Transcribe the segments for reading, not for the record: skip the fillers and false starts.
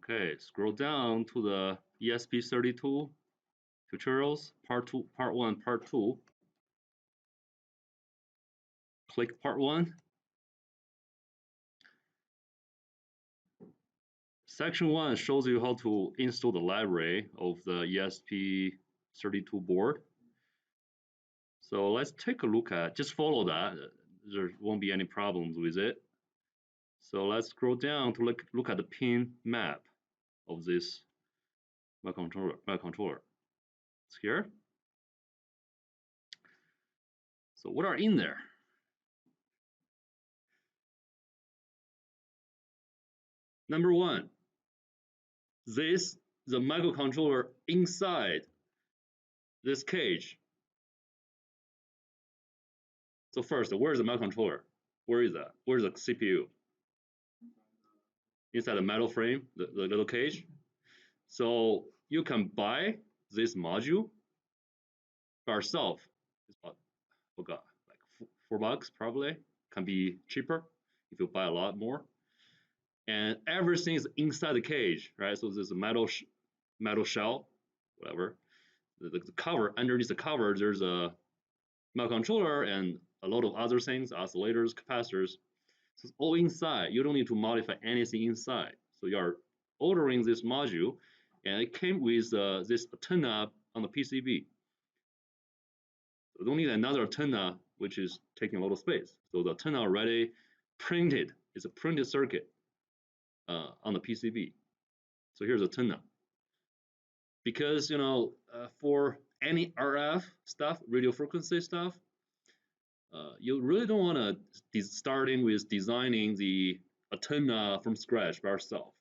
Okay, scroll down to the ESP32 tutorials, part 1, part 2. Click part 1. Section 1 shows you how to install the library of the ESP32 board. So let's take a look at, just follow that. There won't be any problems with it. So let's scroll down to look at the pin map of this microcontroller. It's here. So what are in there? Number 1, this the microcontroller inside this cage. So first, where's the microcontroller? Where is that? Where's the CPU? Inside the metal frame, the little cage. So you can buy this module by yourself. It's about, forgot, like $4 probably. Can be cheaper if you buy a lot more. And everything is inside the cage, right? So there's a metal shell, whatever. The cover, underneath the cover, there's a microcontroller and a lot of other things, oscillators, capacitors. So it's all inside. You don't need to modify anything inside. So you're ordering this module, and it came with this antenna on the PCB. So you don't need another antenna, which is taking a lot of space. So the antenna already printed. It's a printed circuit on the PCB. So here's the antenna. Because for any RF stuff, radio frequency stuff, you really don't want to be starting with designing the antenna from scratch by yourself,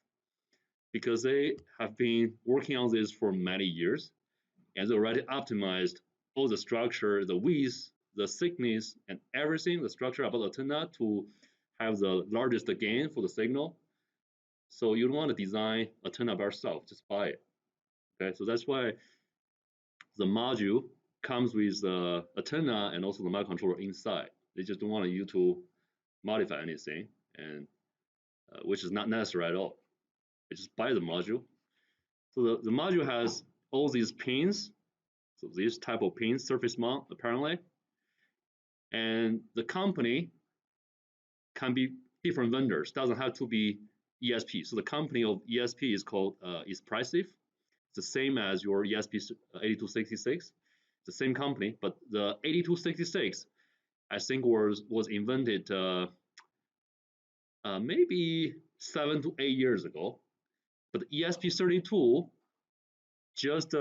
because they have been working on this for many years and they already optimized all the structure, the width, the thickness, and everything, the structure about the antenna to have the largest gain for the signal. So you don't want to design antenna by yourself, just buy it. Okay, so that's why the module comes with the antenna and also the microcontroller inside. They just don't want you to modify anything, and which is not necessary at all. They just buy the module. So the module has all these pins, so these type of pins, surface mount apparently, and the company can be different vendors. Doesn't have to be ESP. So the company of ESP is called Espressif. It's the same as your ESP8266. The same company, but the 8266 I think was invented maybe 7 to 8 years ago, but the ESP32 just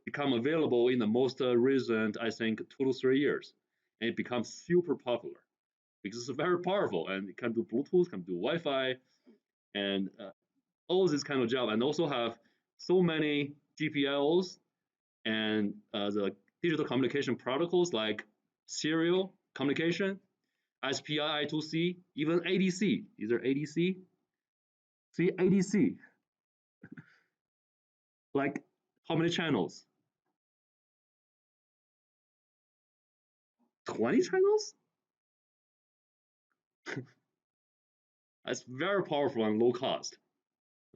become available in the most recent, I think, 2 to 3 years, and it becomes super popular because it's very powerful and it can do Bluetooth, can do Wi-Fi, and all this kind of job, and also have so many GPIOs and the digital communication protocols like serial communication, SPI, I2C, even ADC. Is there ADC? See, ADC. Like how many channels? 20 channels? That's very powerful and low cost.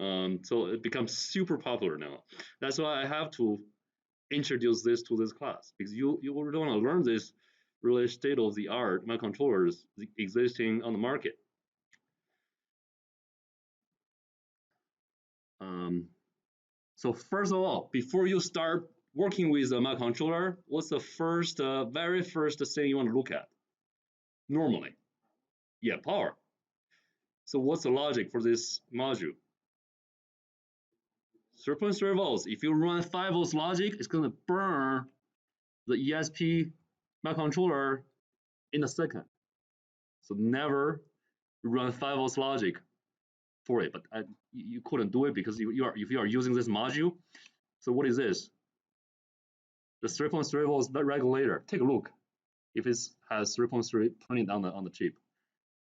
So it becomes super popular now. That's why I have to introduce this to this class, because you don't want to learn this really state-of-the-art microcontrollers existing on the market. So first of all, before you start working with a microcontroller, what's the very first thing you want to look at? Normally, yeah, power. So what's the logic for this module? 3.3 volts. If you run 5 volts logic, it's going to burn the ESP microcontroller in a second. So never run 5 volts logic for it. But you couldn't do it because if you are using this module. So what is this? The 3.3 volts regulator. Take a look if it has 3.3 printed on the chip.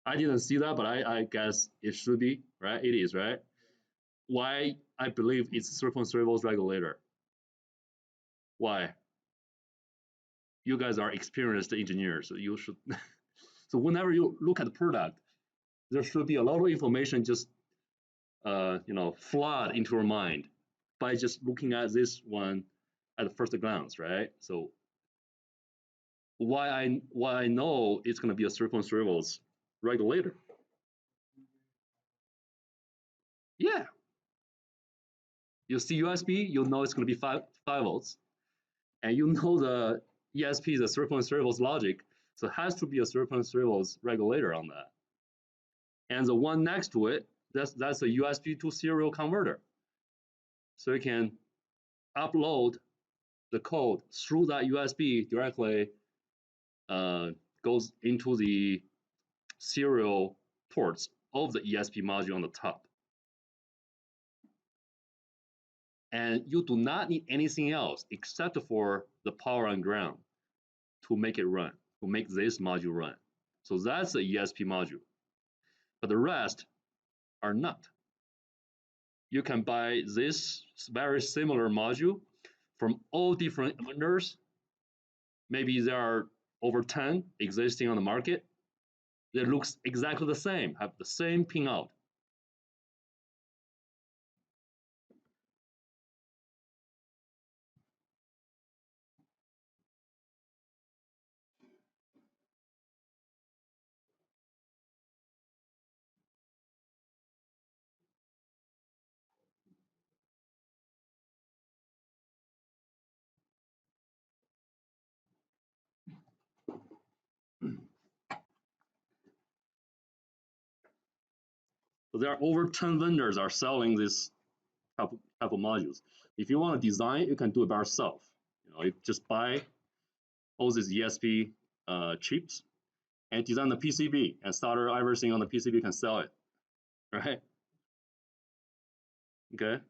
I didn't see that, but I guess it should be, right? It is, right? Why I believe it's 3.3 volts regulator. Why? You guys are experienced engineers, so you should. So whenever you look at the product, there should be a lot of information just flood into your mind by just looking at this one at the first glance, right? So why I know it's going to be a 3.3 volts regulator? Yeah, you see USB, you know it's going to be 5 volts, and you know the ESP is a 3.3 volts logic, so it has to be a 3.3 volts regulator on that. And the one next to it, that's a USB to serial converter. So you can upload the code through that USB directly, goes into the serial ports of the ESP module on the top. And you do not need anything else except for the power and ground to make it run, to make this module run. So that's the ESP module. But the rest are not. You can buy this very similar module from all different vendors. Maybe there are over 10 existing on the market. That looks exactly the same, have the same pinout. So there are over 10 vendors are selling this type of modules. If you want to design, you can do it by yourself. You just buy all these ESP chips and design the PCB and solder everything on the PCB, can sell it, right? Okay.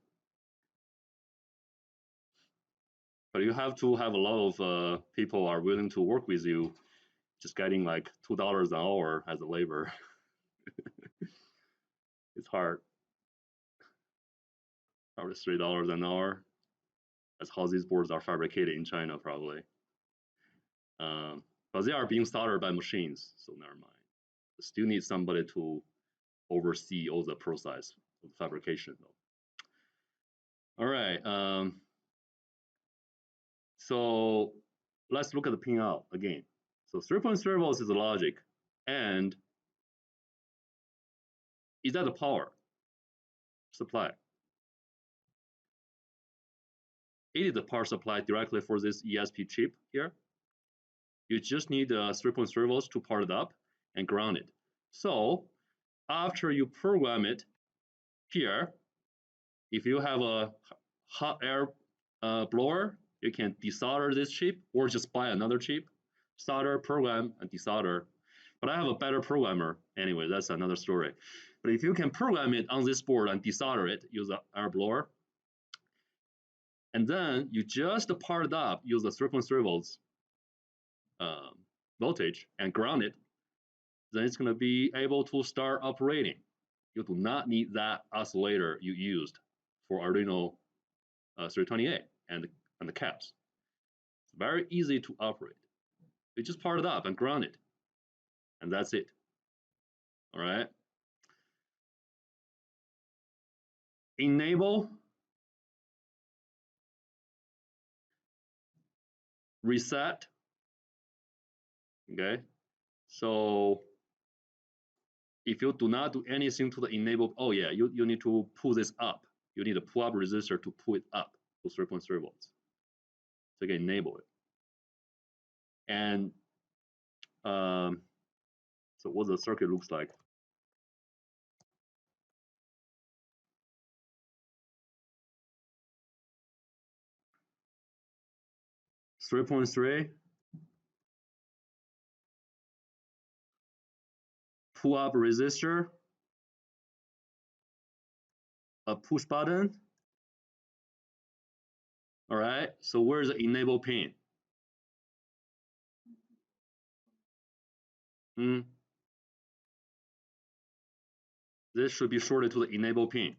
But you have to have a lot of people are willing to work with you, just getting like $2 an hour as a labor. It's hard. Probably $3 an hour. That's how these boards are fabricated in China, probably. But they are being soldered by machines, so never mind. Still need somebody to oversee all the process of fabrication, though. All right. So let's look at the pinout again. So 3.3 volts is the logic, and is that the power supply? It is the power supply directly for this ESP chip here. You just need 3.3 volts to power it up and ground it. So after you program it here, if you have a hot air blower, you can desolder this chip or just buy another chip, solder, program, and desolder. But I have a better programmer. Anyway, that's another story. But if you can program it on this board and desolder it, use an air blower, and then you just power it up, use the 3.3 volts voltage and ground it, then it's going to be able to start operating. You do not need that oscillator you used for Arduino 328 and the caps. It's very easy to operate. You just power it up and ground it, and that's it. All right. Enable, reset. Okay. So if you do not do anything to the enable, oh yeah, you need to pull this up. You need a pull up resistor to pull it up to 3.3 volts. So you can enable it. And so what the circuit looks like. 3.3, pull up resistor, a push button. All right, so where's the enable pin? This should be shorted to the enable pin.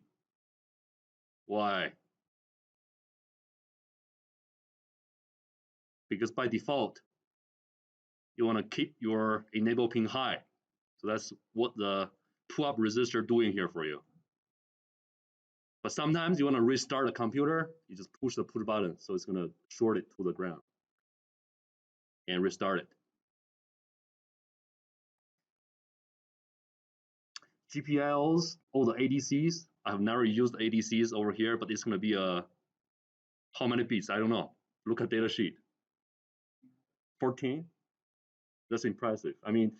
Why? Because by default, you want to keep your enable pin high. So that's what the pull up resistor doing here for you. But sometimes you want to restart the computer, you just push the push button, so it's going to short it to the ground and restart it. GPIOs, all the ADCs. I've never used ADCs over here, but it's going to be how many bits? I don't know. Look at data sheet. 14. That's impressive. I mean,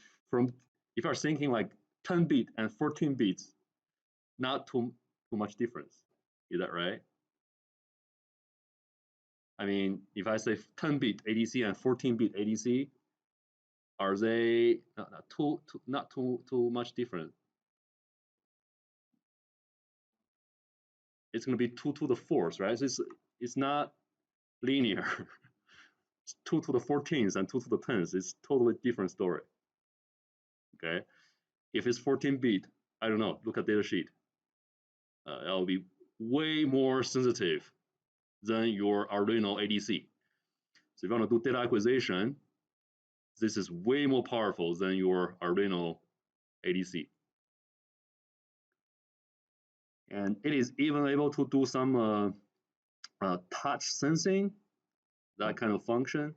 if you're thinking like 10 bit and 14 bits, not too much difference. Is that right? I mean, if I say 10 bit ADC and 14 bit ADC, are they not too much different? It's going to be 2 to the 4th, right? So it's not linear. It's 2 to the 14th and 2 to the 10th. It's totally different story. Okay, if it's 14 bit, I don't know. Look at data sheet. It'll be way more sensitive than your Arduino ADC. So if you want to do data acquisition, this is way more powerful than your Arduino ADC. And it is even able to do some touch sensing, that kind of function.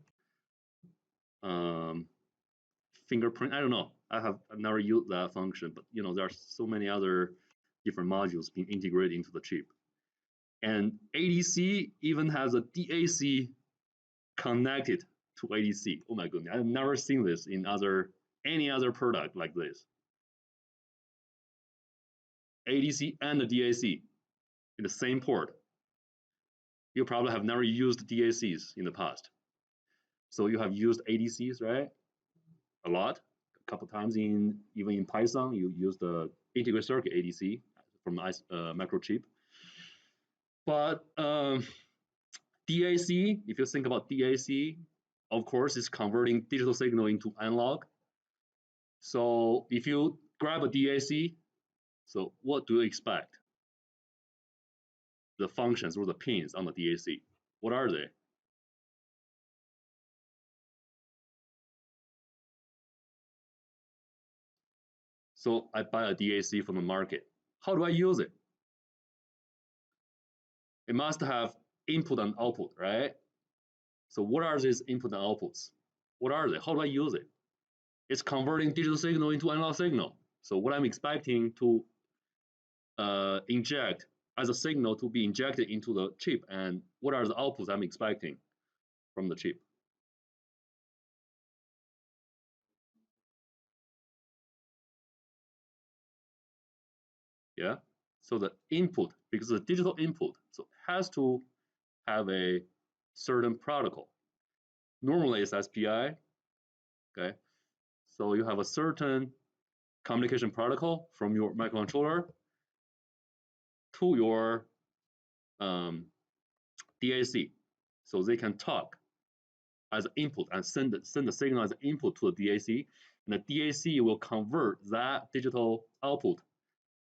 Fingerprint, I don't know. I've never used that function, but you know, there are so many other different modules being integrated into the chip. And ADC even has a DAC connected to ADC. Oh my goodness, I've never seen this in any other product like this. ADC and the DAC in the same port. You probably have never used DACs in the past. So you have used ADCs, right? A lot, a couple times even in Python, you use the integrated circuit ADC from the microchip. But DAC, if you think about DAC, of course, it's converting digital signal into analog. So if you grab a DAC, so what do you expect? The functions or the pins on the DAC, what are they? So I buy a DAC from the market. How do I use it? It must have input and output, right? So what are these input and outputs? What are they? How do I use it? It's converting digital signal into analog signal. So what I'm expecting to inject as a signal to be injected into the chip, and what are the outputs I'm expecting from the chip? Yeah. So the input, because the digital input, so has to have a certain protocol. Normally it's SPI. Okay. So you have a certain communication protocol from your microcontroller to your DAC. So they can talk as input and send the signal as input to the DAC, and the DAC will convert that digital output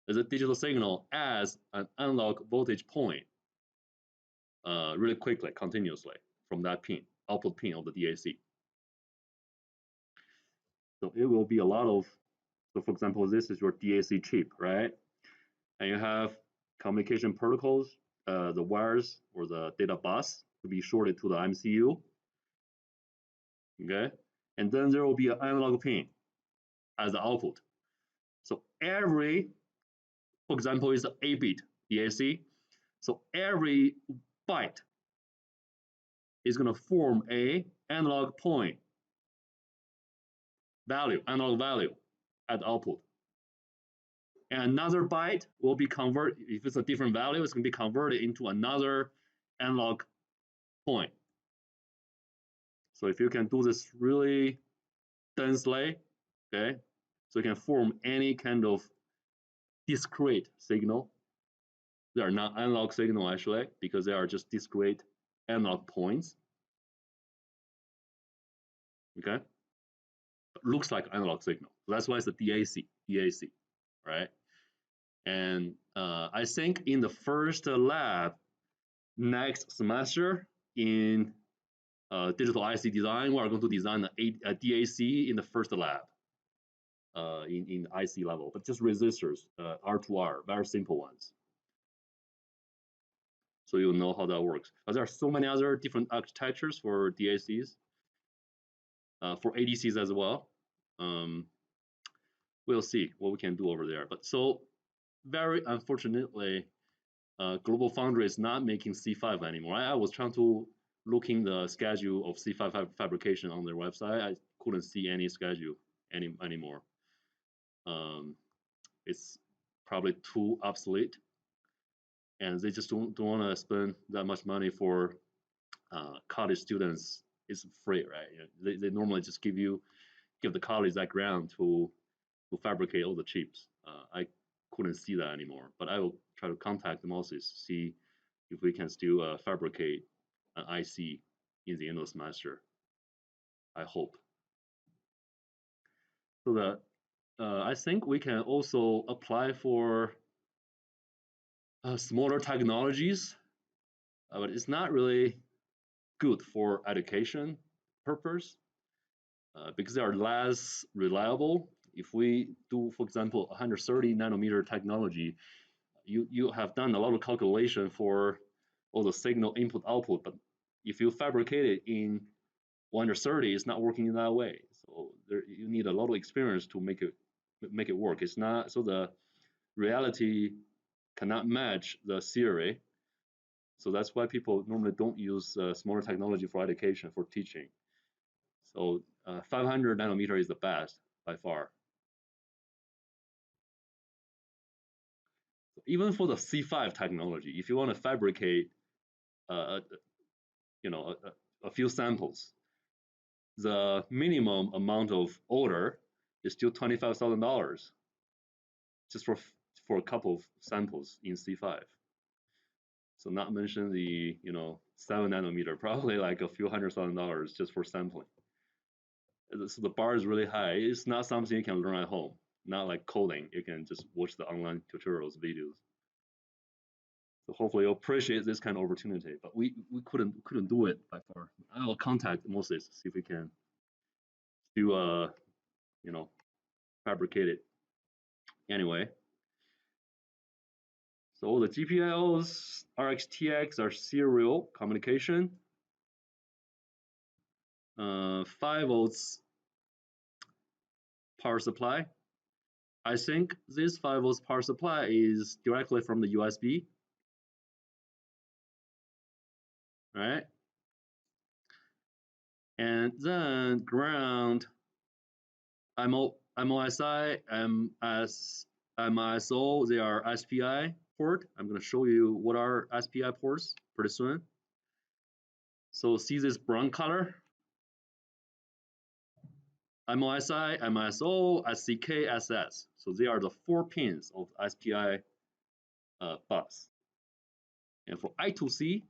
as a digital signal as an analog voltage point really quickly, continuously from that pin, output pin of the DAC. So it will be a lot of, so for example, this is your DAC chip, right? And you have communication protocols, the wires or the data bus to be shorted to the MCU. Okay, and then there will be an analog pin as the output. So every, for example, is an 8-bit DAC. So every byte is going to form a analog point value, analog value at output. And another byte will be converted, if it's a different value, it's going to be converted into another analog point. So if you can do this really densely, okay, so you can form any kind of discrete signal. They are not analog signal actually, because they are just discrete analog points. Okay, but looks like analog signal. So that's why it's a DAC, right? And I think in the first lab next semester in digital IC design, we are going to design a DAC in the first lab in IC level, but just resistors, R2R, very simple ones. so you'll know how that works. But there are so many other different architectures for DACs, for ADCs as well. We'll see what we can do over there. But so very unfortunately, Global Foundry is not making C5 anymore. I was trying to look in the schedule of C5 fabrication on their website. I couldn't see any schedule anymore. It's probably too obsolete, and they just don't want to spend that much money for college students. It's free, right? They normally just give the college that grant to fabricate all the chips. I couldn't see that anymore, but I will try to contact Moses, see if we can still fabricate an IC in the end of the semester. I hope. So that I think we can also apply for smaller technologies, but it's not really good for education purpose because they are less reliable. If we do, for example, 130 nanometer technology, you have done a lot of calculation for all the signal input output, but if you fabricate it in 130, it's not working in that way. So you need a lot of experience to make it work. It's not, so the reality cannot match the theory. So that's why people normally don't use smaller technology for education, for teaching. So 500 nanometer is the best by far. So even for the C5 technology, if you want to fabricate, a few samples, the minimum amount of order is still $25,000 just for a couple of samples in C5. So not mention the 7 nanometer, probably like a few $100,000 just for sampling. So the bar is really high. It's not something you can learn at home. Not like coding. You can just watch the online tutorials, videos. So hopefully you'll appreciate this kind of opportunity. But we couldn't do it by far. I'll contact Moses, see if we can do fabricate it. Anyway. So the GPIOs, RxTX are serial communication. 5 volts power supply. I think this 5 volts power supply is directly from the USB. Right? And then ground, MOSI, MISO, they are SPI port. I'm going to show you what are SPI ports pretty soon. So see this brown color? MOSI, MISO, SCK, SS. So they are the 4 pins of SPI bus. And for I2C,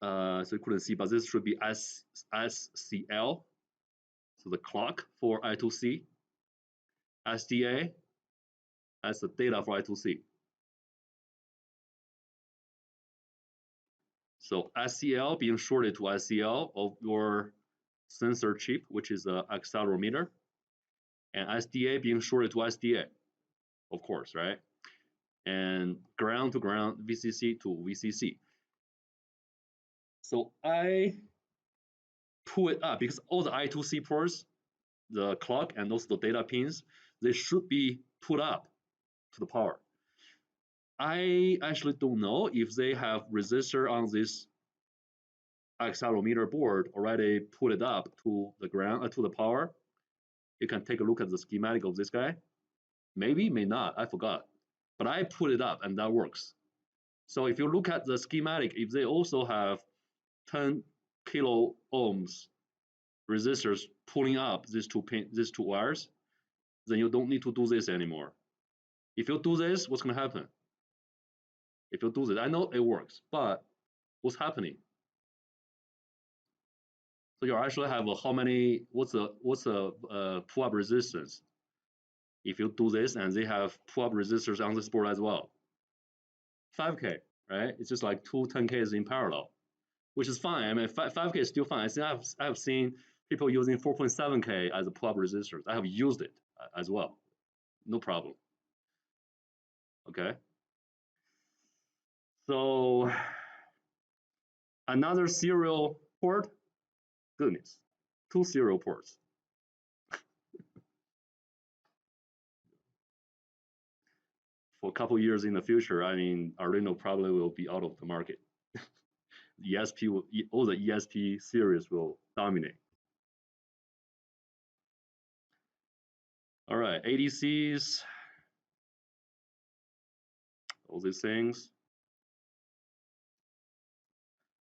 so you couldn't see, but this should be SCL. So the clock for I2C. SDA, that's the data for I2C. So SCL being shorted to SCL of your sensor chip, which is an accelerometer, and SDA being shorted to SDA, of course, right? And ground to ground, VCC to VCC. So I pull it up because all the I2C ports, the clock and also the data pins, they should be put up to the power. I actually don't know if they have resistor on this accelerometer board already put it up to the ground, to the power. You can take a look at the schematic of this guy. Maybe, may not, I forgot. But I put it up and that works. So if you look at the schematic, if they also have 10 kilo ohms resistors pulling up these two wires, then you don't need to do this anymore. If you do this, what's going to happen? If you do this, I know it works, but what's happening? So you actually have what's the pull-up resistance? If you do this and they have pull-up resistors on this board as well. 5K, right? It's just like two 10Ks in parallel, which is fine. I mean, 5K is still fine. I think I have seen people using 4.7K as a pull-up resistors. I have used it as well. No problem. Okay. So another serial port, goodness, 2 serial ports. For a couple years in the future, I mean, Arduino probably will be out of the market. ESP will, all the ESP series will dominate. All right, ADCs, all these things.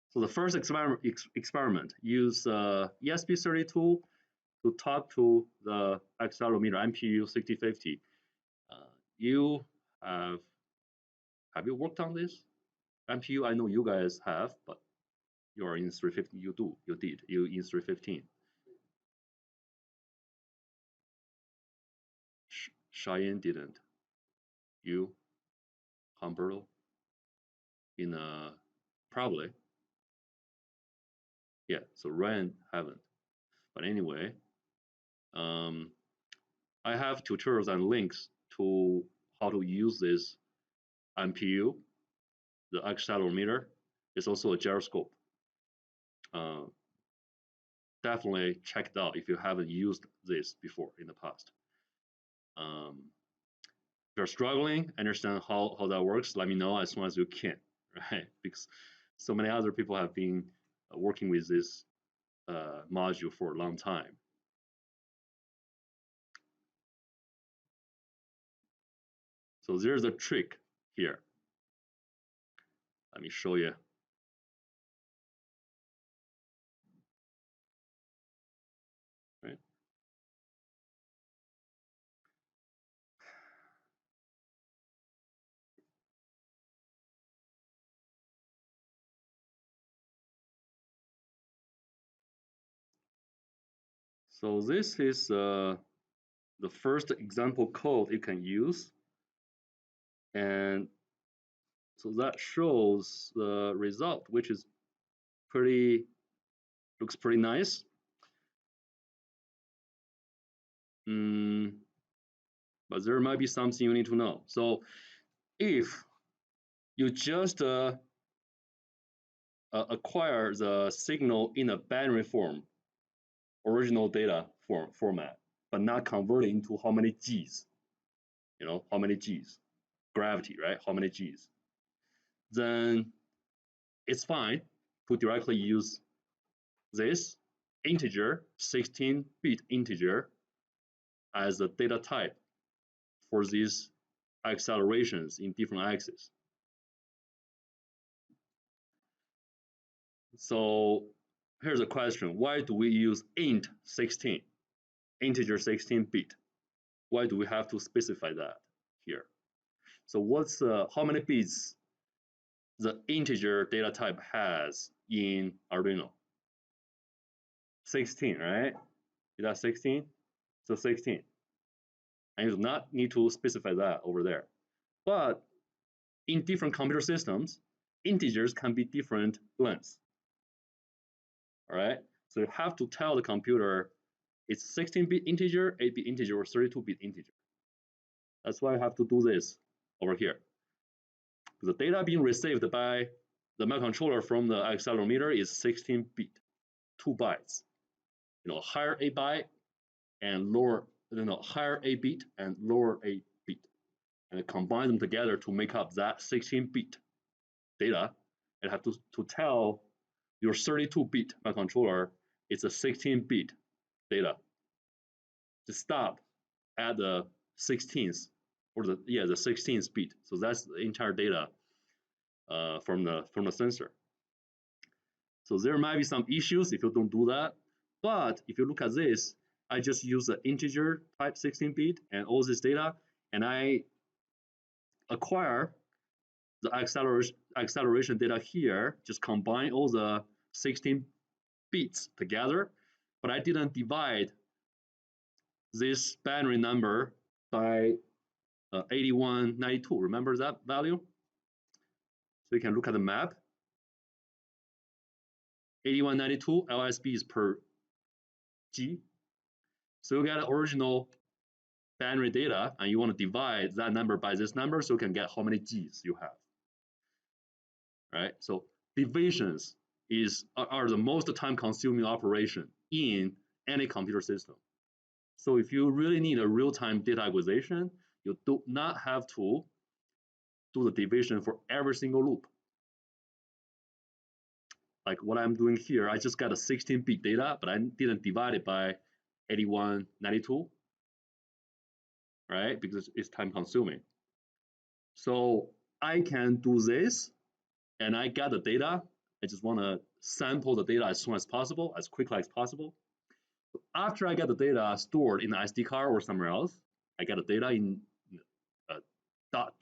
So the first experiment use ESP32 to talk to the accelerometer MPU 6050. You have you worked on this? MPU, I know you guys have, but you are in 350. You did. You in 315. Cheyenne didn't. You, Humberto, in probably. Yeah. So Ryan haven't. But anyway, I have tutorials and links to how to use this MPU, the accelerometer. It's also a gyroscope. Definitely check it out if you haven't used this before in the past. If you're struggling, understand how that works, let me know as soon as you can, right? Because so many other people have been working with this module for a long time. So there's a trick here. Let me show you. Right? So this is the first example code you can use. And so that shows the result, which is looks pretty nice. But there might be something you need to know. So if you just acquire the signal in a binary form, original data format, but not convert it into how many G's, how many G's, gravity, right? How many G's, then it's fine to directly use this integer, 16-bit integer, as the data type for these accelerations in different axes. So here's a question: why do we use int 16, integer 16-bit? Why do we have to specify that here? So what's how many bits the integer data type has in Arduino? 16, right? Is that 16? So 16. And you do not need to specify that over there. But in different computer systems, integers can be different lengths. All right. So you have to tell the computer it's 16-bit integer, 8-bit integer, or 32-bit integer. That's why I have to do this over here. The data being received by the microcontroller from the accelerometer is 16-bit, 2 bytes. Higher a byte and lower, higher a bit and lower a bit, and combine them together to make up that 16-bit data. And have to tell your 32-bit microcontroller it's a 16-bit data. To stop at the 16th or the 16th bit. So that's the entire data from the sensor. So there might be some issues if you don't do that. But if you look at this, I just use the integer type 16-bit and all this data, and I acquire the acceleration data here, just combine all the 16 bits together, but I didn't divide this binary number by 8192. Remember that value? So you can look at the map. 8192 LSB is per G. So you get original binary data, and you want to divide that number by this number so you can get how many G's you have. right? So divisions are the most time-consuming operation in any computer system. So if you really need a real-time data acquisition, you do not have to do the division for every single loop. Like what I'm doing here, I just got a 16-bit data, but I didn't divide it by 8192, right? Because it's time-consuming. So I can do this, and I got the data. I just want to sample the data as soon as possible, as quickly as possible. After I get the data stored in the SD card or somewhere else, I get the data in a .dat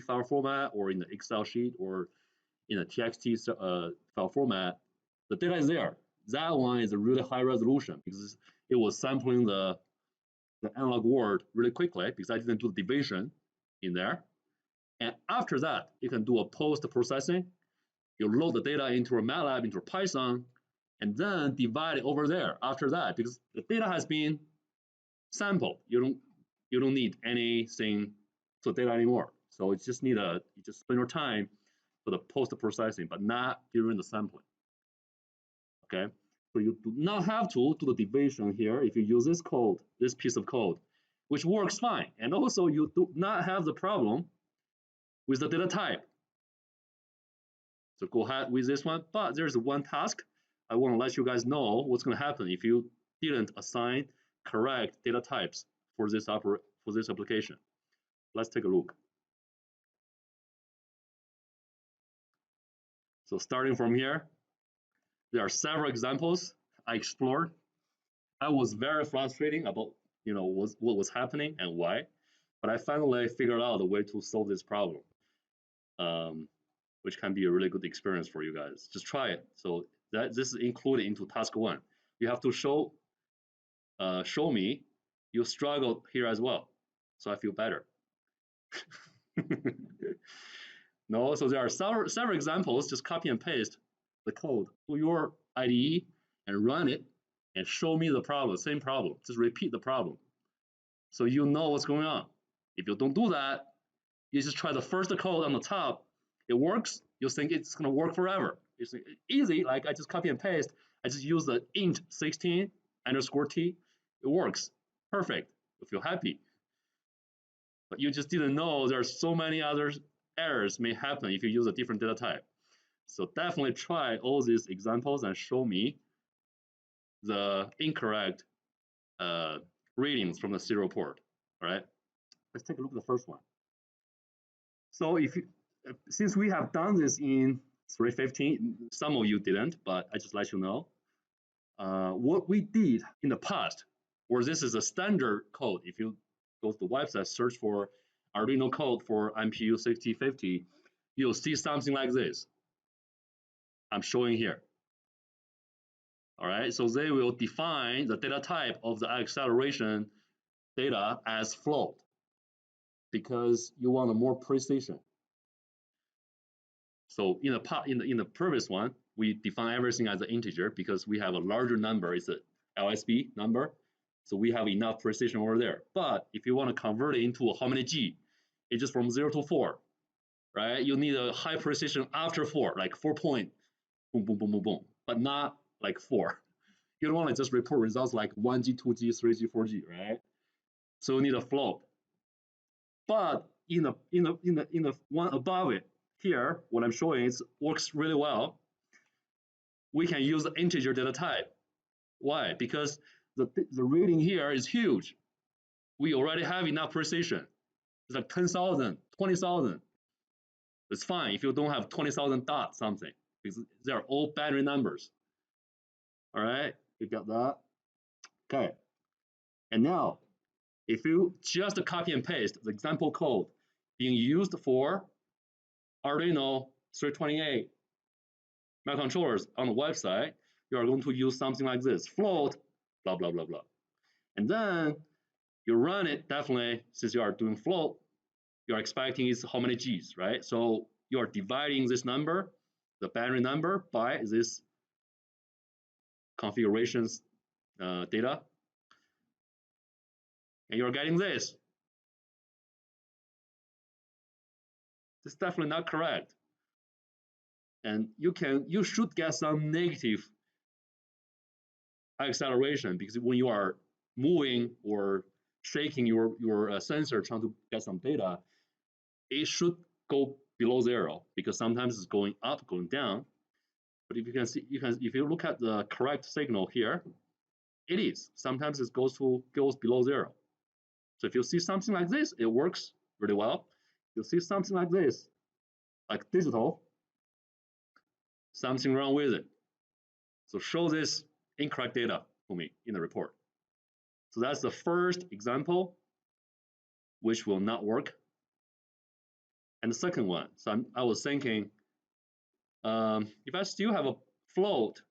file format or in the Excel sheet or in a TXT file format. The data is there. That one is a really high resolution because it was sampling the analog world really quickly because I didn't do the division in there. And after that, you can do a post-processing. You load the data into a MATLAB, into a Python, and then divide it over there after that because the data has been sampled. You don't need anything to data anymore. So it's just you just spend your time for the post-processing, but not during the sampling. Okay, so you do not have to do the division here if you use this code, this piece of code, which works fine. And also you do not have the problem with the data type. So go ahead with this one, but there's one task I want to let you guys know what's going to happen if you didn't assign correct data types for this application. Let's take a look. So starting from here, there are several examples I explored. I was very frustrating about what was happening and why, but I finally figured out a way to solve this problem, which can be a really good experience for you guys. Just try it. So this is included into task 1. You have to show me you struggled here as well, so I feel better. No, so there are several examples. Just copy and paste the code to your IDE and run it and show me the problem, same problem. Just repeat the problem so you know what's going on. If you don't do that, you just try the first code on the top. It works. You think it's going to work forever. It's easy. Like I just copy and paste. I just use the int 16 underscore t. It works. Perfect. You feel happy. But you just didn't know there's so many other errors may happen if you use a different data type. So definitely try all these examples and show me the incorrect readings from the serial port. All right. Let's take a look at the first one. So since we have done this in 315, some of you didn't, but I just let you know. What we did in the past, or this is a standard code. If you go to the website, search for Arduino code for MPU 6050, you'll see something like this. I'm showing here. All right, so they will define the data type of the acceleration data as float because you want a more precision. So in the previous one, we define everything as an integer because we have a larger number. It's a LSB number, so we have enough precision over there. But if you want to convert it into how many G, it's just from 0 to 4, right? You need a high precision after 4, like 4 point, boom, boom, boom, boom, boom, but not like 4. You don't want to just report results like 1G, 2G, 3G, 4G, right? So you need a float. But in the one above it here, what I'm showing is works really well. We can use the integer data type. Why? Because the reading here is huge. We already have enough precision. It's like 10,000, 20,000. It's fine if you don't have 20,000 dot something because they're all binary numbers. All right, you got that? Okay. And now, if you just copy and paste the example code being used for Arduino 328 microcontrollers on the website, you are going to use something like this, float, blah, blah, blah, blah. And then you run it, definitely, since you are doing float, you're expecting is how many G's, right? So you are dividing this number, the binary number, by this configurations data, and you're getting this. This is definitely not correct. and you should get some negative acceleration, because when you are moving or shaking your sensor trying to get some data, it should go below zero, because sometimes it's going up, going down. But if you can see, if you look at the correct signal here, it is. Sometimes it goes below zero. So if you see something like this, it works really well. You see something like this, like digital, something wrong with it. So show this incorrect data for me in the report. So that's the first example which will not work. And the second one, so I was thinking, if I still have a float,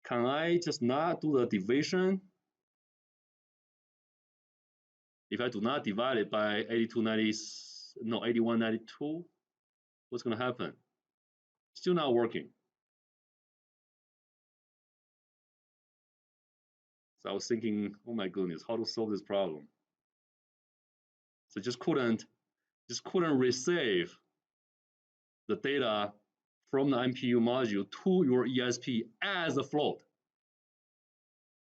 can I just not do the division? If I do not divide it by 8192, what's going to happen? Still not working. So I was thinking, oh my goodness, how to solve this problem? So just couldn't receive the data from the MPU module to your ESP as a float.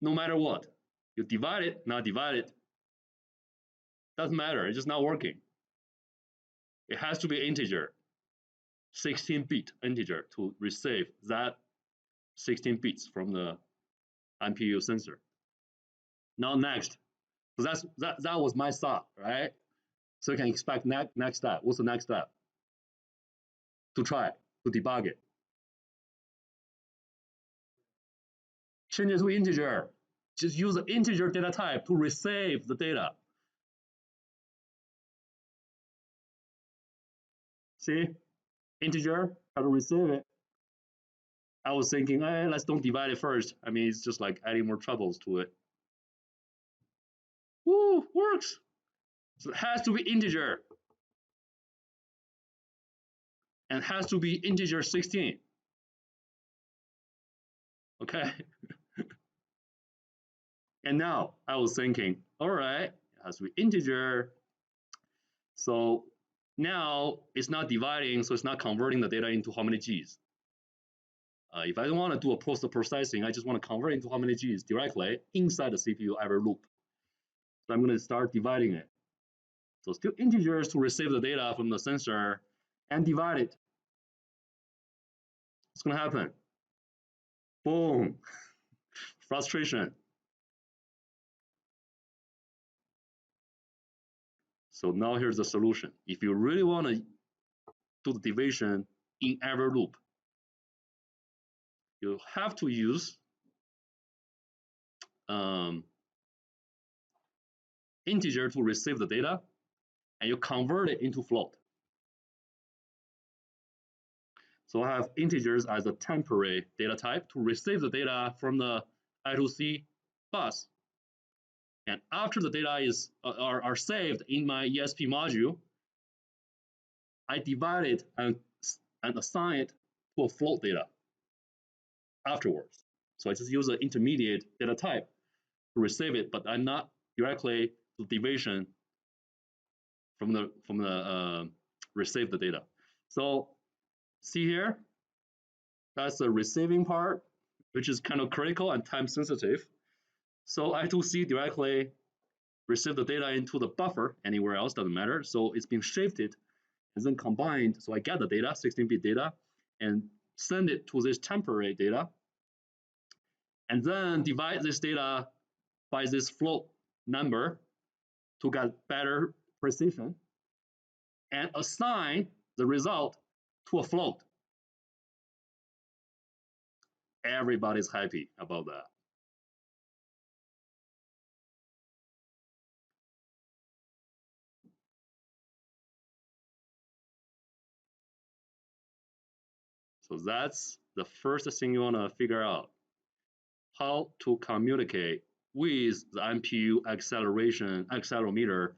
No matter what, you divide it, not divide it, doesn't matter. It's just not working. It has to be integer, 16-bit integer, to receive that 16 bits from the MPU sensor. Now next, so that was my thought, right? So you can expect next step. What's the next step? To try to debug it. Change it to integer. Just use the integer data type to receive the data. See, integer, how to receive it. I was thinking, let's don't divide it first. I mean, it's just like adding more troubles to it. Woo, works. So it has to be integer. And it has to be integer 16. Okay. And now I was thinking, all right, it has to be integer. So now it's not dividing, so it's not converting the data into how many Gs. If I don't want to do a post-processing, I just want to convert into how many Gs directly inside the CPU ever loop. So I'm going to start dividing it. So still integers to receive the data from the sensor and divide it. What's going to happen? Boom. Frustration. So now here's the solution. If you really want to do the division in every loop, you have to use integer to receive the data, and you convert it into float. So I have integers as a temporary data type to receive the data from the I2C bus. And after the data are saved in my ESP module, I divide it and assign it to a float data afterwards. So I just use an intermediate data type to receive it, but I'm not directly to division from the receive the data. So see here, that's the receiving part, which is kind of critical and time sensitive. So I2C directly receive the data into the buffer, anywhere else, doesn't matter. So it's been shifted and then combined. So I get the data, 16-bit data, and send it to this temporary data, and then divide this data by this float number to get better precision, and assign the result to a float. Everybody's happy about that. So that's the first thing you want to figure out, how to communicate with the MPU accelerometer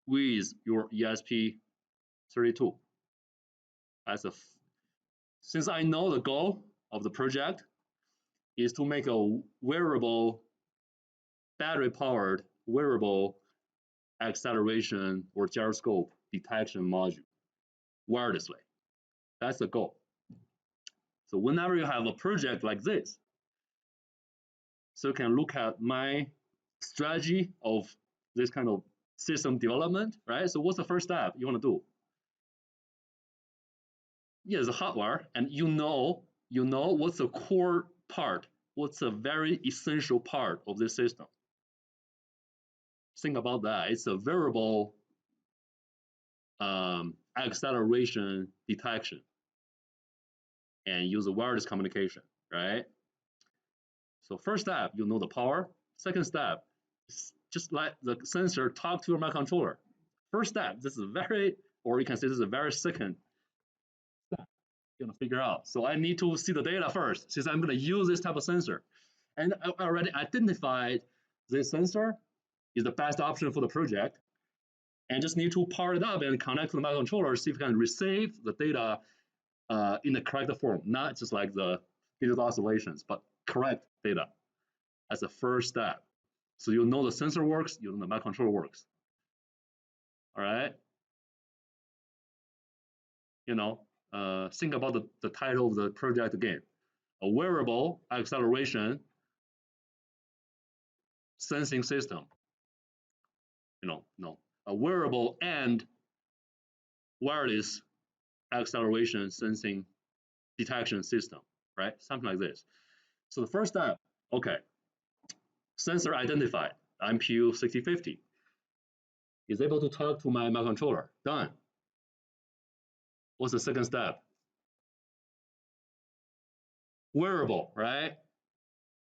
with your ESP32. Since I know the goal of the project is to make a wearable, battery-powered wearable acceleration or gyroscope detection module wirelessly. That's the goal. So whenever you have a project like this, so you can look at my strategy of this kind of system development, right? So what's the first step you want to do? Yeah, the hardware, and you know what's the core part, what's a very essential part of this system. Think about that. It's a variable acceleration detection and use a wireless communication, right? So first step, you know the power. Second step, just let the sensor talk to your microcontroller. First step, this is very, or you can say this is a very second step you're gonna figure out. So I need to see the data first, since I'm gonna use this type of sensor. And I already identified this sensor is the best option for the project. And just need to power it up and connect to the microcontroller, see if it can receive the data in the correct form, not just like the digital oscillations, but correct data as a first step. So you know the sensor works, you know the microcontroller works. All right. Think about the title of the project again. A wearable acceleration sensing system. A wearable and wireless acceleration sensing detection system, right? Something like this. So the first step, okay, sensor identified, MPU6050, is able to talk to my microcontroller, done. What's the second step? Wearable, right?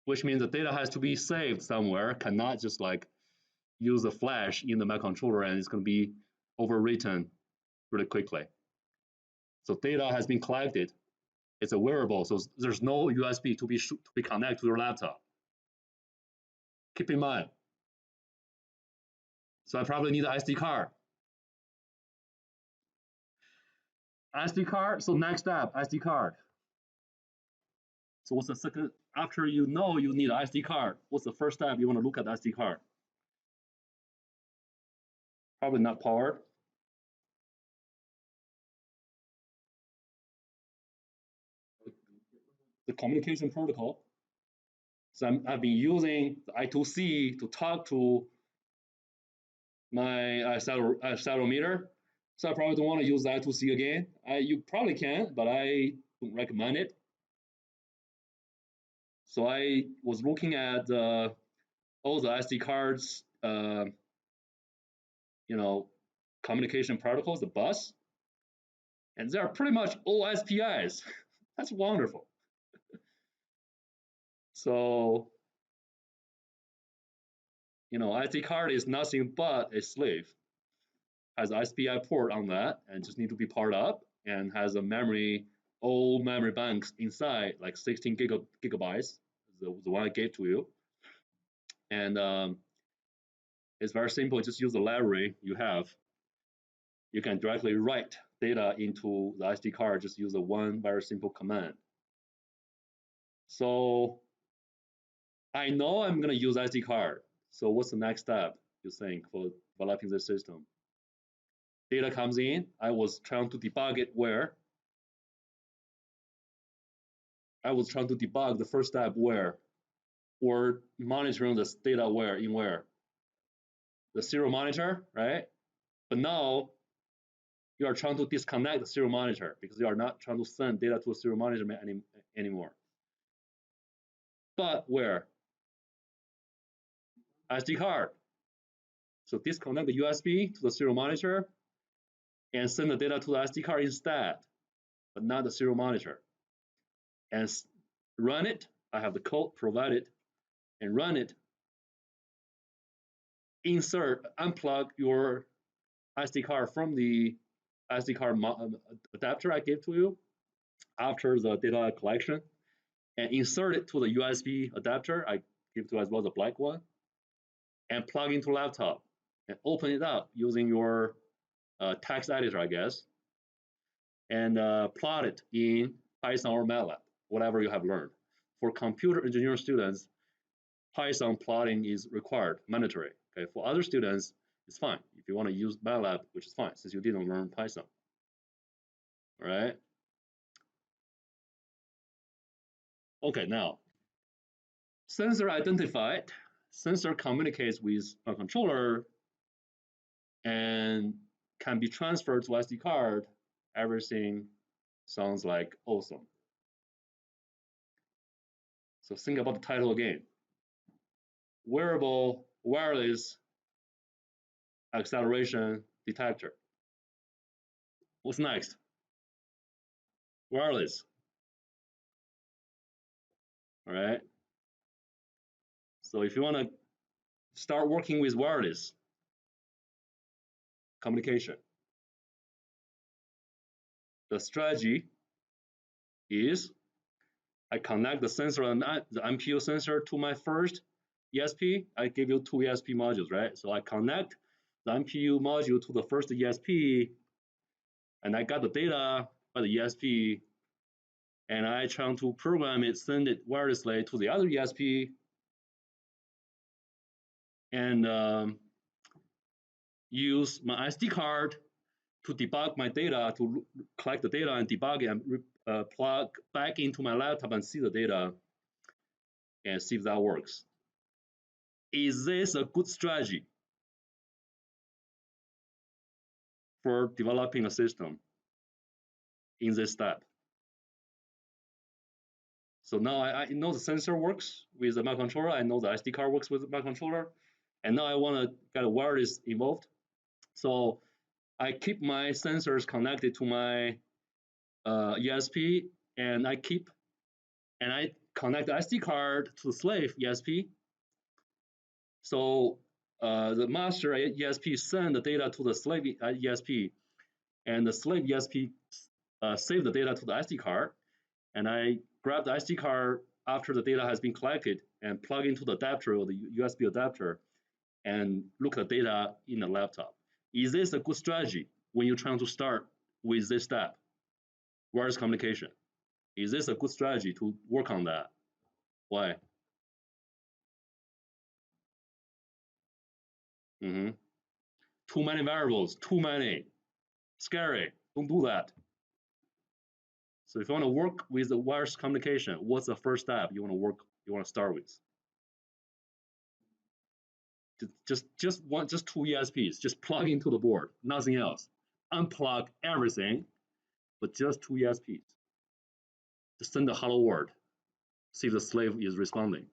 Which means the data has to be saved somewhere, cannot just like use the flash in the microcontroller and it's going to be overwritten really quickly. So data has been collected. It's a wearable, so there's no USB to be connected to your laptop. Keep in mind. So I probably need an SD card. SD card, so next step, SD card. So what's the second, after you know you need an SD card, what's the first step you want to look at the SD card? Probably not powered. The communication protocol. So I've been using the I2C to talk to my accelerometer. So I probably don't want to use the I2C again. You probably can, but I don't recommend it. So I was looking at all the SD cards, communication protocols, the bus, and they are pretty much all SPIs. That's wonderful. So, SD card is nothing but a slave. Has an SPI port on that, and just need to be powered up, and has a memory, all memory banks inside, like 16 gigabytes, the one I gave to you. And it's very simple. Just use the library you have. You can directly write data into the SD card. Just use the one very simple command. So I know I'm going to use SD card. So what's the next step, you think, for developing this system? Data comes in. I was trying to debug it where? I was trying to debug the first step where? Or monitoring this data where? In where? The serial monitor, right? But now you are trying to disconnect the serial monitor because you are not trying to send data to a serial monitor anymore. But where? SD card. So disconnect the USB to the serial monitor and send the data to the SD card instead, but not the serial monitor. And run it. I have the code provided, and run it. Insert, unplug your SD card from the SD card adapter I gave to you after the data collection, and insert it to the USB adapter I give to you as well, the black one, and plug into laptop and open it up using your text editor, I guess, and plot it in Python or MATLAB, whatever you have learned. For computer engineering students, Python plotting is required, mandatory. Okay, for other students, it's fine. If you want to use MATLAB, which is fine, since you didn't learn Python. All right. Okay, now sensor identified. Sensor communicates with a controller and can be transferred to SD card. Everything sounds like awesome. So think about the title again. Wearable wireless acceleration detector. What's next? Wireless. All right. So if you want to start working with wireless communication, the strategy is I connect the sensor and the MPU sensor to my first ESP. I give you two ESP modules, right? So I connect the MPU module to the first ESP, and I got the data by the ESP, and I try to program it, send it wirelessly to the other ESP, and use my SD card to debug my data, to collect the data and debug it and plug back into my laptop and see the data and see if that works. Is this a good strategy for developing a system in this step? So now I know the sensor works with the microcontroller. I know the SD card works with the microcontroller. And now I want to get a wireless involved. So I keep my sensors connected to my ESP, and I connect the SD card to the slave ESP. So the master ESP send the data to the slave ESP, and the slave ESP save the data to the SD card. And I grab the SD card after the data has been collected and plug into the adapter or the USB adapter and look at the data in the laptop. Is this a good strategy when you're trying to start with this step, wireless communication? Is this a good strategy to work on that? Why? Too many variables, too many. Scary. Don't do that. So if you want to work with the wireless communication, what's the first step you want to start with? Just two ESPs, just plug into the board, nothing else. Unplug everything, but just two ESPs. Just send a hello world. See if the slave is responding.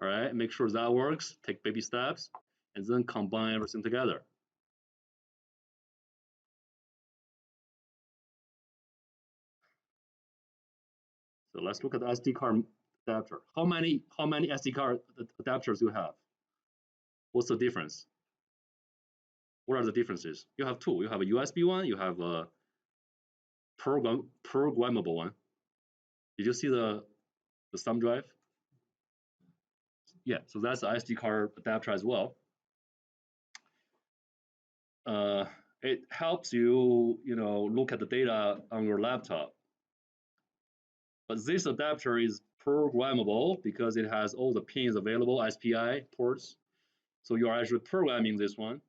All right, make sure that works. Take baby steps, and then combine everything together. So let's look at the SD card adapter. How many SD card adapters do you have? What's the difference? What are the differences? You have two. You have a USB one. You have a programmable one. Did you see the thumb drive? Yeah, so that's the SD card adapter as well. It helps you, look at the data on your laptop. But this adapter is programmable because it has all the pins available, SPI ports. So you are actually programming this one,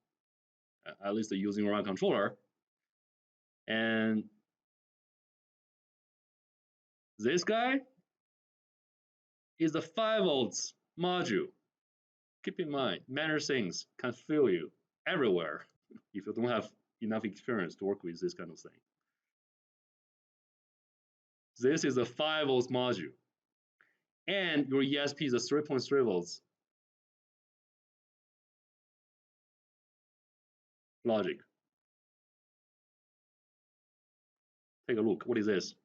at least using your controller. And this guy is the 5 volts module. Keep in mind, many things can fail you everywhere if you don't have enough experience to work with this kind of thing. This is a 5 volts module. And your ESP is a 3.3 volts logic. Take a look. What is this?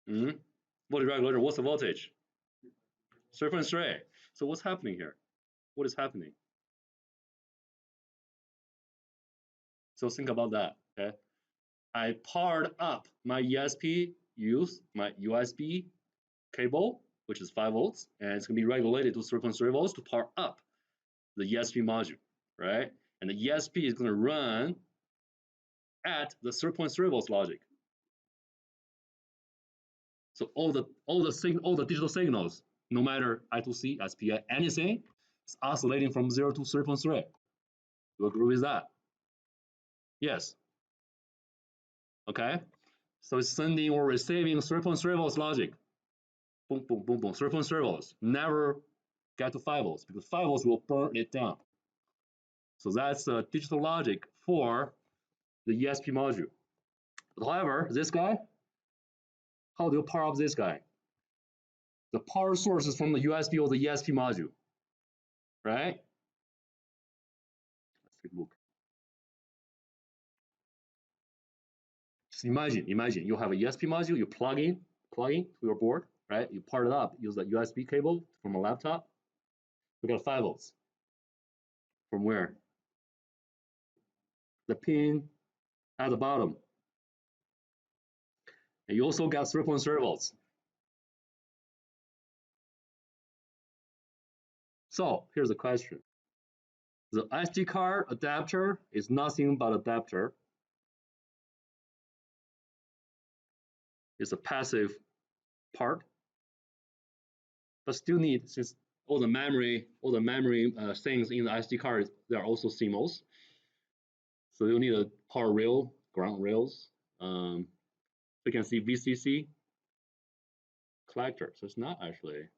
Voltage regulator. What's the voltage? 3.3. So what's happening here? What is happening? So think about that. Okay. I powered up my ESP, use my USB cable, which is 5 volts, and it's going to be regulated to 3.3 volts to power up the ESP module, right? And the ESP is going to run at the 3.3 volts logic. So all the digital signals, no matter I2C, SPI, anything, is oscillating from 0 to 3.3. You agree with that? Yes. Okay. So it's sending or receiving 3.3 volts logic. Boom, boom, boom, boom, 3.3 volts. Never get to 5 volts because 5 volts will burn it down. So that's the digital logic for the ESP module. But however, this guy, how do you power up this guy? The power source is from the USB or the ESP module, right? Let's take a look. Just imagine you have a ESP module, you plug in to your board, right? You power it up, use the USB cable from a laptop. We got 5 volts. From where? The pin at the bottom. And you also got 3.3 volts. So here's the question. The SD card adapter is nothing but adapter. It's a passive part, but still need, since all the memory things in the SD card, they're also CMOS. So you need a power rail, ground rails. You can see VCC collector. So it's not actually,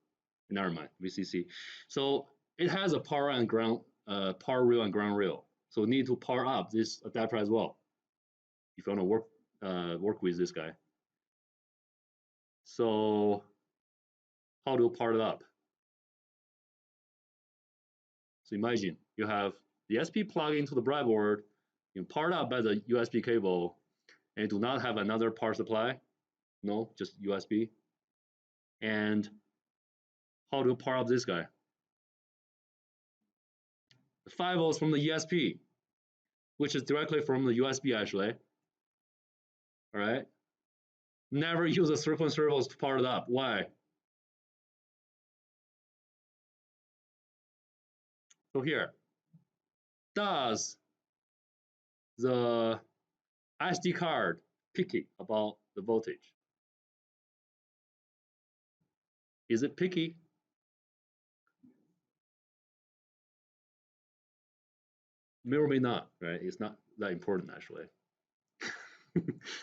never mind, VCC. So it has a power and ground, power rail and ground rail. So you need to power up this adapter as well if you want to work with this guy. So how do you power it up? So imagine you have the SP plug into the breadboard, you power it up by the USB cable, and do not have another power supply. No, just USB. And how do you power up this guy? 5 volts from the ESP, which is directly from the USB actually. All right. Never use a 3.3 volts to power it up. Why? So here, does the SD card picky about the voltage? Is it picky? May or may not, right? It's not that important actually.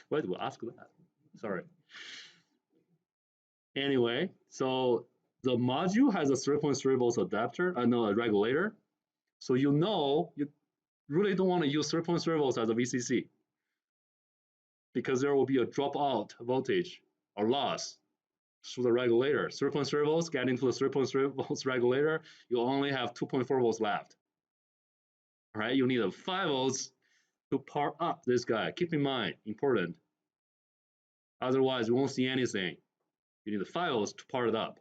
Why do I ask that? Sorry. Anyway, so the module has a 3.3 volts adapter, a regulator. So you really don't want to use 3.3 volts as a VCC because there will be a dropout voltage or loss through the regulator. 3.3 volts getting to the 3.3 volts regulator, you only have 2.4 volts left. All right, you need a 5 volts to power up this guy. Keep in mind, important. Otherwise, you won't see anything. You need the 5 volts to power it up.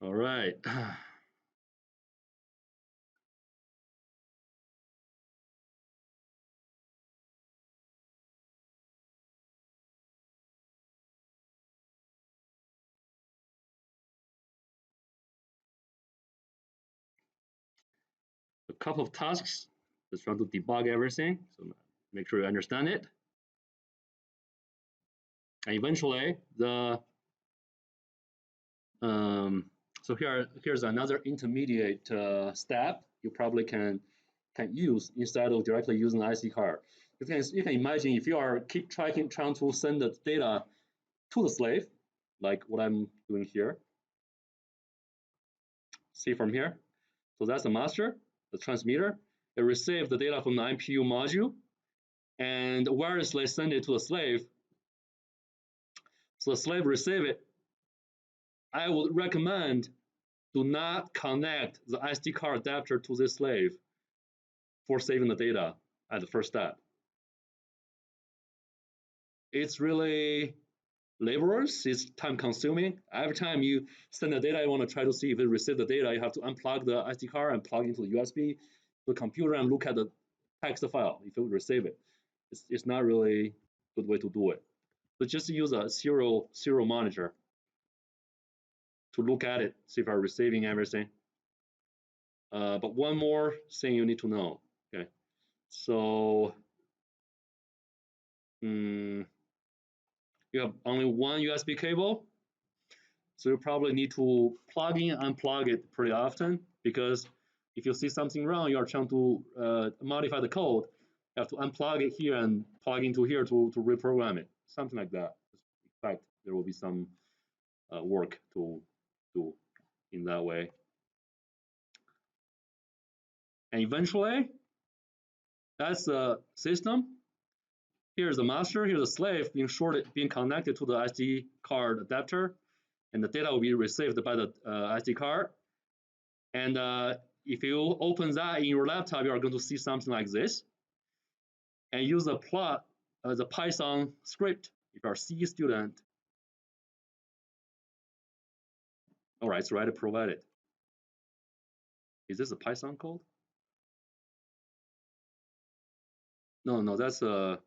All right. A couple of tasks. Just trying to debug everything, so make sure you understand it. And eventually, so here's another intermediate step you probably can use instead of directly using the IC card. You can imagine if you are trying to send the data to the slave, like what I'm doing here. See from here. So that's the master, the transmitter. It receives the data from the MPU module and wirelessly send it to the slave. So the slave receive it. I would recommend do not connect the SD card adapter to this slave for saving the data at the first step. It's really laborious, it's time consuming. Every time you send the data, you want to try to see if it received the data, you have to unplug the SD card and plug into the USB, the computer, and look at the text file if it would receive it. It's not really a good way to do it. So just use a serial monitor to look at it, see if I'm receiving everything. But one more thing you need to know. Okay, so you have only one USB cable, so you probably need to plug in and unplug it pretty often, because if you see something wrong, you are trying to modify the code, You have to unplug it here and plug into here to reprogram it, something like that. In fact, there will be some work to do in that way. And eventually, that's the system. Here's the master, here's the slave being connected to the SD card adapter, and the data will be received by the SD card. And if you open that in your laptop, you are going to see something like this. And use the plot as a Python script if you are a C student. All right, it's already provided. Is this a Python code? No, that's a.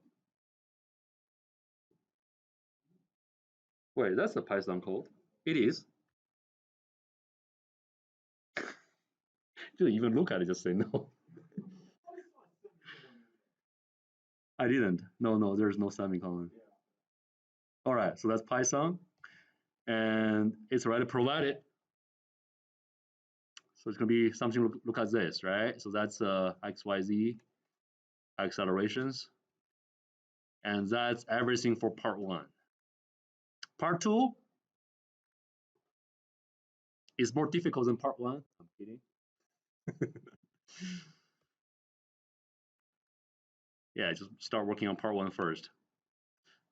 Wait, that's a Python code. It is. Didn't even look at it, just say no. I didn't. No, there's no semicolon. All right, so that's Python, and it's already provided. So it's gonna be something. Look at this, right? So that's XYZ accelerations, and that's everything for part 1. Part 2 is more difficult than part 1. I'm kidding. Yeah, just start working on part 1 first.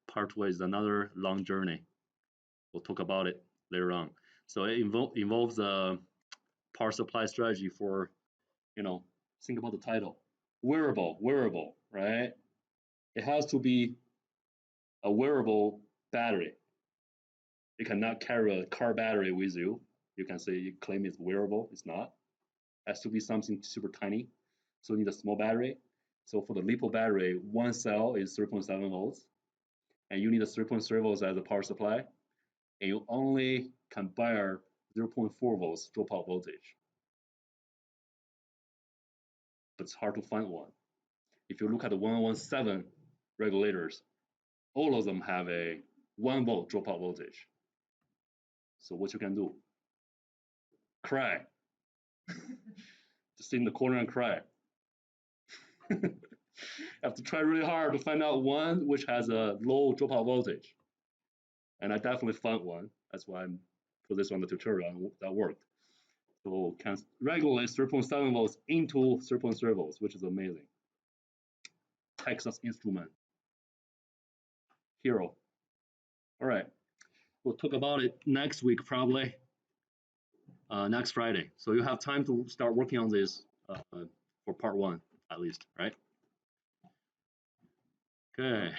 Part 2 is another long journey. We'll talk about it later on. So it involves a power supply strategy for, think about the title. Wearable, right? It has to be a wearable battery. You cannot carry a car battery with you. You can say you claim it's wearable. It's not. It has to be something super tiny. So you need a small battery. So for the LiPo battery, one cell is 3.7 volts. And you need a 3.3 volts as a power supply. And you only can bear 0.4 volts dropout voltage. But it's hard to find one. If you look at the 117 regulators, all of them have a 1 volt dropout voltage. So what you can do? Cry. Just sit in the corner and cry. You have to try really hard to find out one which has a low dropout voltage. And I definitely found one. That's why I put this on the tutorial. That worked. So can regulate 3.7 volts into 3.3 volts, which is amazing. Texas Instrument. Hero. All right. We'll talk about it next week, probably. Next Friday. So you have time to start working on this for part 1, at least, right? Okay.